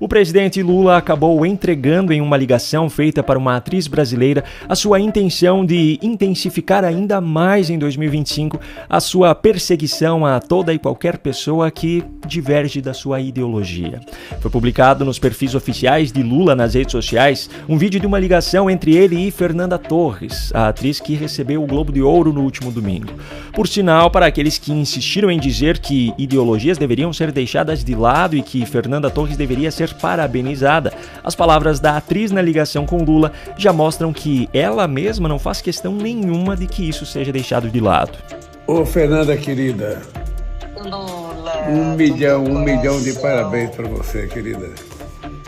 O presidente Lula acabou entregando em uma ligação feita para uma atriz brasileira a sua intenção de intensificar ainda mais em 2025 a sua perseguição a toda e qualquer pessoa que diverge da sua ideologia. Foi publicado nos perfis oficiais de Lula nas redes sociais um vídeo de uma ligação entre ele e Fernanda Torres, a atriz que recebeu o Globo de Ouro no último domingo. Por sinal, para aqueles que insistiram em dizer que ideologias deveriam ser deixadas de lado e que Fernanda Torres deveria ser parabenizada, as palavras da atriz na ligação com Lula já mostram que ela mesma não faz questão nenhuma de que isso seja deixado de lado. Ô Fernanda querida, Lula, um milhão de parabéns para você, querida.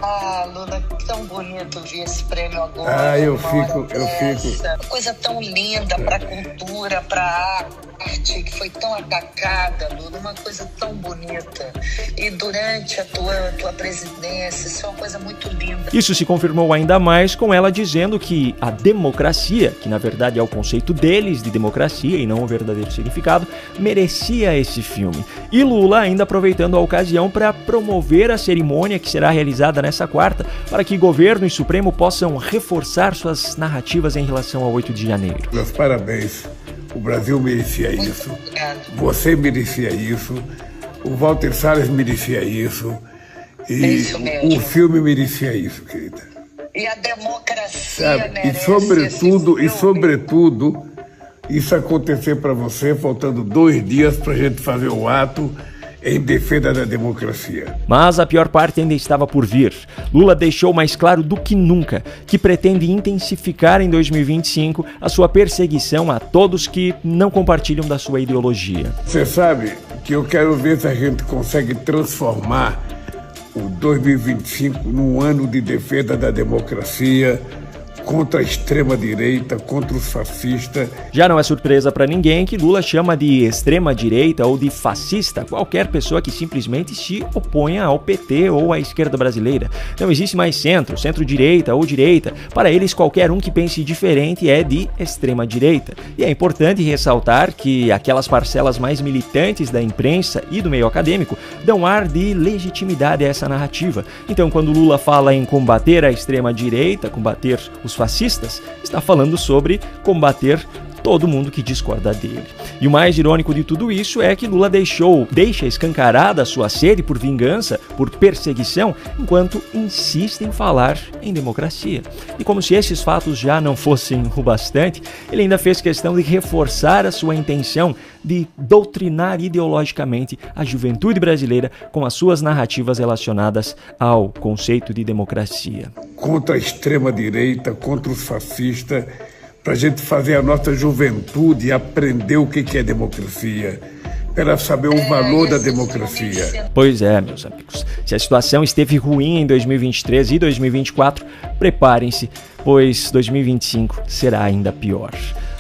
Ah, Lula, tão bonito ver esse prêmio agora. Eu fico. Uma coisa tão linda para a cultura, para a arte, que foi tão atacada, Lula, uma coisa tão bonita. E durante a tua presidência, isso é uma coisa muito linda. Isso se confirmou ainda mais com ela dizendo que a democracia, que na verdade é o conceito deles de democracia e não o verdadeiro significado, merecia esse filme. E Lula ainda aproveitando a ocasião para promover a cerimônia que será realizada nessa quarta, para que governo e Supremo possam reforçar suas narrativas em relação ao 8 de janeiro. Meus parabéns. O Brasil merecia isso. Você merecia isso. O Walter Salles merecia isso. E o filme merecia isso, querida. E a democracia merece. E sobretudo, isso acontecer para você, faltando 2 dias para a gente fazer o ato em defesa da democracia. Mas a pior parte ainda estava por vir. Lula deixou mais claro do que nunca que pretende intensificar em 2025 a sua perseguição a todos que não compartilham da sua ideologia. Você sabe que eu quero ver se a gente consegue transformar o 2025 num ano de defesa da democracia, contra a extrema-direita, contra os fascistas. Já não é surpresa para ninguém que Lula chama de extrema-direita ou de fascista qualquer pessoa que simplesmente se oponha ao PT ou à esquerda brasileira. Não existe mais centro, centro-direita ou direita. Para eles, qualquer um que pense diferente é de extrema-direita. E é importante ressaltar que aquelas parcelas mais militantes da imprensa e do meio acadêmico dão ar de legitimidade a essa narrativa. Então, quando Lula fala em combater a extrema-direita, combater os fascistas, está falando sobre combater todo mundo que discorda dele. E o mais irônico de tudo isso é que Lula deixa escancarada a sua sede por vingança, por perseguição, enquanto insiste em falar em democracia. E como se esses fatos já não fossem o bastante, ele ainda fez questão de reforçar a sua intenção de doutrinar ideologicamente a juventude brasileira com as suas narrativas relacionadas ao conceito de democracia. Contra a extrema-direita, contra os fascistas, para a gente fazer a nossa juventude aprender o que é democracia, para saber o valor da democracia. Pois é, meus amigos. Se a situação esteve ruim em 2023 e 2024, preparem-se, pois 2025 será ainda pior.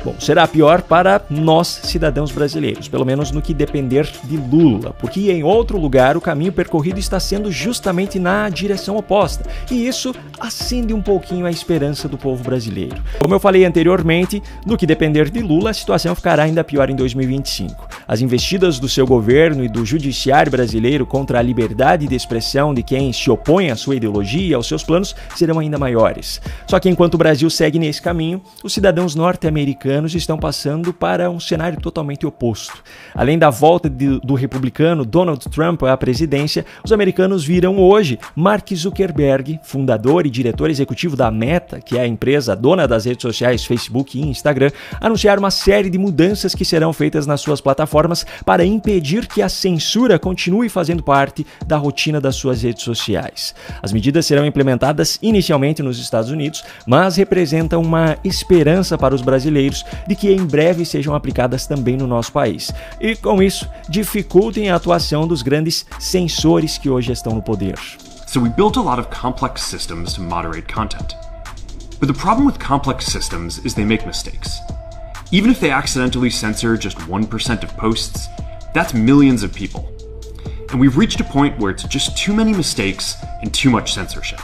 Bom, será pior para nós, cidadãos brasileiros, pelo menos no que depender de Lula, porque em outro lugar o caminho percorrido está sendo justamente na direção oposta, e isso acende um pouquinho a esperança do povo brasileiro. Como eu falei anteriormente, no que depender de Lula, a situação ficará ainda pior em 2025. As investidas do seu governo e do judiciário brasileiro contra a liberdade de expressão de quem se opõe à sua ideologia e aos seus planos serão ainda maiores. Só que enquanto o Brasil segue nesse caminho, os cidadãos norte-americanos estão passando para um cenário totalmente oposto. Além da volta do republicano Donald Trump à presidência, os americanos viram hoje Mark Zuckerberg, fundador e diretor executivo da Meta, que é a empresa dona das redes sociais Facebook e Instagram, anunciar uma série de mudanças que serão feitas nas suas plataformas para impedir que a censura continue fazendo parte da rotina das suas redes sociais. As medidas serão implementadas inicialmente nos Estados Unidos, mas representam uma esperança para os brasileiros de que em breve sejam aplicadas também no nosso país. E com isso, dificultem a atuação dos grandes censores que hoje estão no poder. So we built a lot of complex systems to moderate content. But the problem with complex systems is they make mistakes. Even if they accidentally censor just 1% of posts, that's millions of people. And we've reached a point where it's just too many mistakes and too much censorship.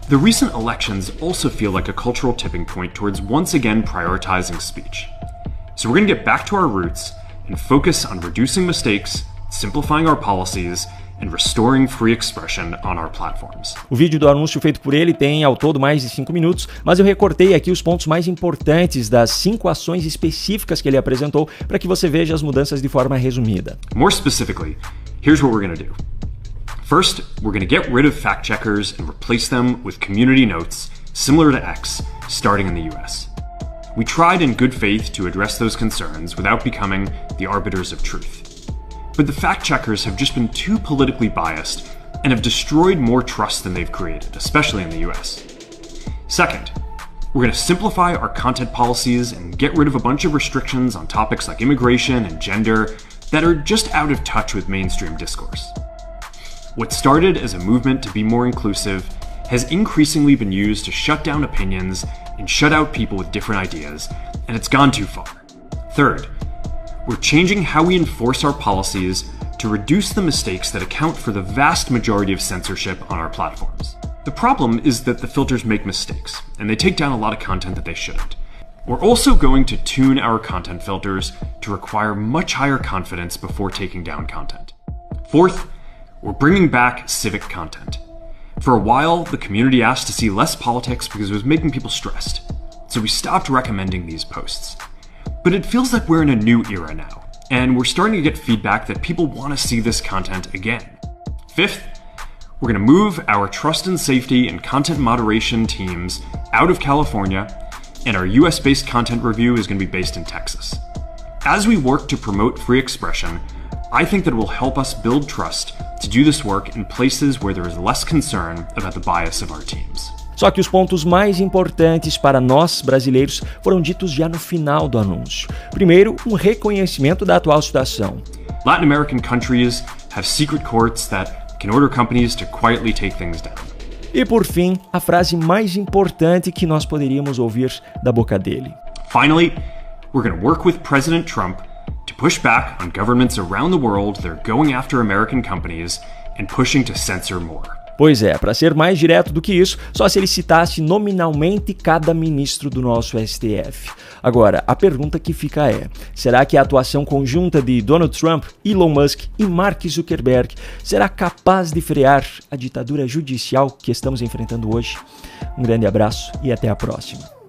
The recent elections also feel like a cultural tipping point towards once again prioritizing speech. So we're going to get back to our roots and focus on reducing mistakes, simplifying our policies, and restoring free expression on our platforms. O vídeo do anúncio feito por ele tem ao todo mais de 5 minutos, mas eu recortei aqui os pontos mais importantes das 5 ações específicas que ele apresentou para que você veja as mudanças de forma resumida. More specifically, here's what we're going to do. First, we're going to get rid of fact-checkers and replace them with community notes similar to X, starting in the US. We tried in good faith to address those concerns without becoming the arbiters of truth. But the fact-checkers have just been too politically biased and have destroyed more trust than they've created, especially in the US. Second, we're going to simplify our content policies and get rid of a bunch of restrictions on topics like immigration and gender that are just out of touch with mainstream discourse. What started as a movement to be more inclusive has increasingly been used to shut down opinions and shut out people with different ideas, and it's gone too far. Third, we're changing how we enforce our policies to reduce the mistakes that account for the vast majority of censorship on our platforms. The problem is that the filters make mistakes, and they take down a lot of content that they shouldn't. We're also going to tune our content filters to require much higher confidence before taking down content. Fourth, we're bringing back civic content. For a while, the community asked to see less politics because it was making people stressed, so we stopped recommending these posts. But it feels like we're in a new era now, and we're starting to get feedback that people want to see this content again. Fifth, we're going to move our trust and safety and content moderation teams out of California, and our US-based content review is going to be based in Texas. As we work to promote free expression, I think that it will help us build trust to do this work in places where there is less concern about the bias of our teams. Só que os pontos mais importantes para nós brasileiros foram ditos já no final do anúncio. Primeiro, um reconhecimento da atual situação. Latin American countries have secret courts that can order companies to quietly take things down. E por fim, a frase mais importante que nós poderíamos ouvir da boca dele. Finally, we're going to work with President Trump to push back on governments around the world that are going after American companies and pushing to censor more. Pois é, para ser mais direto do que isso, só se ele citasse nominalmente cada ministro do nosso STF. Agora, a pergunta que fica é, será que a atuação conjunta de Donald Trump, Elon Musk e Mark Zuckerberg será capaz de frear a ditadura judicial que estamos enfrentando hoje? Um grande abraço e até a próxima.